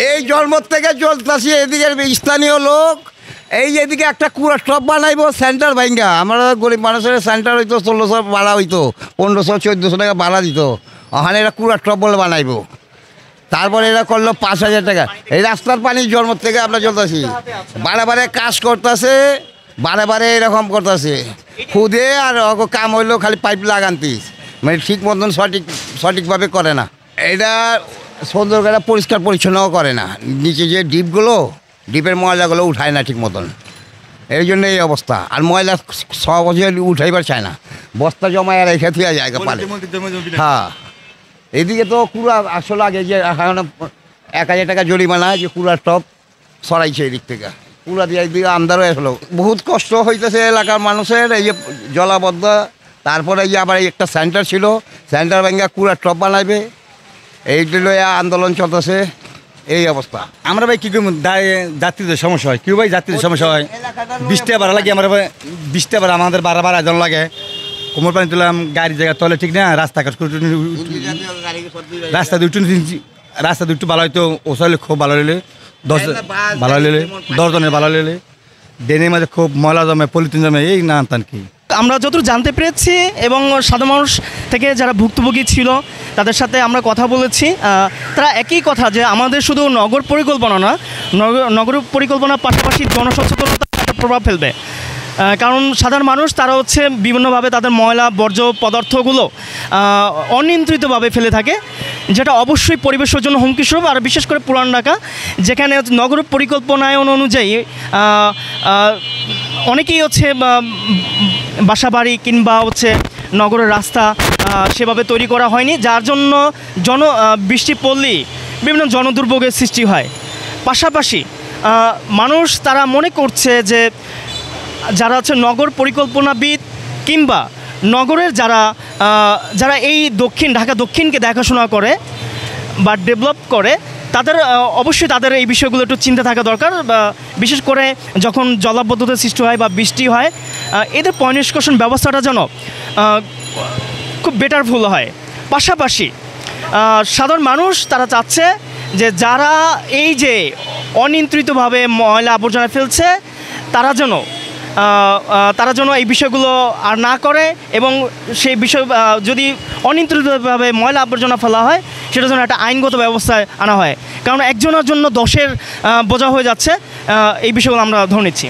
এই জন্ম থেকে চলতেছি এদিকে স্থানীয় লোক এই এদিকে একটা কুড়া টপ বানাইবো সেন্টার ভাঙ্গা আমরা গরিব মানুষের সেন্টার হইতো 1600 ভাড়া হইতো 1500-1400 টাকা ভাড়া দিত ওখানে এরা কুড়া টপ বলে বানাইবো তারপরে এরা করলো 5000 টাকা এই রাস্তার পানি জন্ম থেকে আমরা চলতেছি বারে কাজ করতেছে বারে এরকম করতেছে খুদে আর কাম হইলেও খালি পাইপ লাগান্তিস মানে ঠিক মতন সঠিকভাবে করে না এটা সুন্দর করে পরিষ্কার পরিচ্ছন্নও করে না নিচে যে ডিপের ময়লাগুলো উঠায় না ঠিক মতন এই জন্য এই অবস্থা আর ময়লা সহজে উঠাইবার চায় না বস্তা জমায় রেখে থুয়া যায় পারে হ্যাঁ এদিকে তো কুড়া আসলে আগে যে 1000 টাকা জরিমানা যে কুড়ার টপ সরাইছে এদিক থেকে কুড়া দিয়ে একদিকে আমদার হয়ে আসলো বহুত কষ্ট হইতেছে এলাকার মানুষের এই যে জলাবদ্ধ তারপরে এই যে আবার একটা সেন্টার ছিল সেন্টার ভেঙে কুড়ার টপ বানাইবে এইটা লইয়া আন্দোলন চলতেছে এই অবস্থা আমরা ভাই কী করি যাত্রীদের সমস্যা হয় কেউ ভাই যাত্রীদের সমস্যা হয় 20 টাকা ভাড়া লাগে আমরা 20 টাকা ভাড়া আমাদের বাড়া জন লাগে কোমর পানি তুললাম গাড়ি জায়গা তলে ঠিক না রাস্তা রাস্তা দুটো ভালো হয়তো ওসাইলে খুব ভালো হইলে 10 ভালো হইলে 10 জনের ভালো হইলে ড্রেনের মাঝে খুব ময়লা জমে পলিথিন জমে এই না আনতাম কি আমরা যতটুকু জানতে পেরেছি এবং সাধারণ মানুষ থেকে যারা ভুক্তভোগী ছিল তাদের সাথে আমরা কথা বলেছি তারা একই কথা যে আমাদের শুধু নগর পরিকল্পনা না নগর পরিকল্পনার পাশাপাশি জনসচেতনতা একটা প্রভাব ফেলবে কারণ সাধারণ মানুষ তারা হচ্ছে বিভিন্নভাবে তাদের ময়লা বর্জ্য পদার্থগুলো অনিয়ন্ত্রিতভাবে ফেলে থাকে যেটা অবশ্যই পরিবেশের জন্য হুমকিস্বরূপ আর বিশেষ করে পুরান ঢাকা যেখানে নগর পরিকল্পনায়ন অনুযায়ী অনেকেই হচ্ছে বাসাবাড়ি কিংবা হচ্ছে নগরের রাস্তা সেভাবে তৈরি করা হয়নি যার জন্য বৃষ্টি পড়লেই বিভিন্ন জনদুর্ভোগের সৃষ্টি হয় পাশাপাশি মানুষ তারা মনে করছে যে যারা হচ্ছে নগর পরিকল্পনাবিদ কিংবা নগরের যারা এই ঢাকা দক্ষিণকে দেখাশোনা করে বা ডেভেলপ করে তাদের অবশ্যই তাদের এই বিষয়গুলো একটু চিন্তা থাকা দরকার বিশেষ করে যখন জলাবদ্ধতার সৃষ্টি হয় বা বৃষ্টি হয় এদের পয়ঃনিষ্কাশন ব্যবস্থাটা যেন খুব বেটারফুল হয় পাশাপাশি সাধারণ মানুষ তারা চাচ্ছে যে যারা এই যে অনিয়ন্ত্রিতভাবে ময়লা আবর্জনা ফেলছে তারা যেন এই বিষয়গুলো আর না করে এবং সেই বিষয় যদি অনিয়ন্ত্রিতভাবে ময়লা আবর্জনা ফেলা হয় সেটার জন্য একটা আইনগত ব্যবস্থায় আনা হয় কারণ একজনের জন্য 10-এর বোঝা হয়ে যাচ্ছে এই বিষয়গুলো আমরা ধরে নিচ্ছি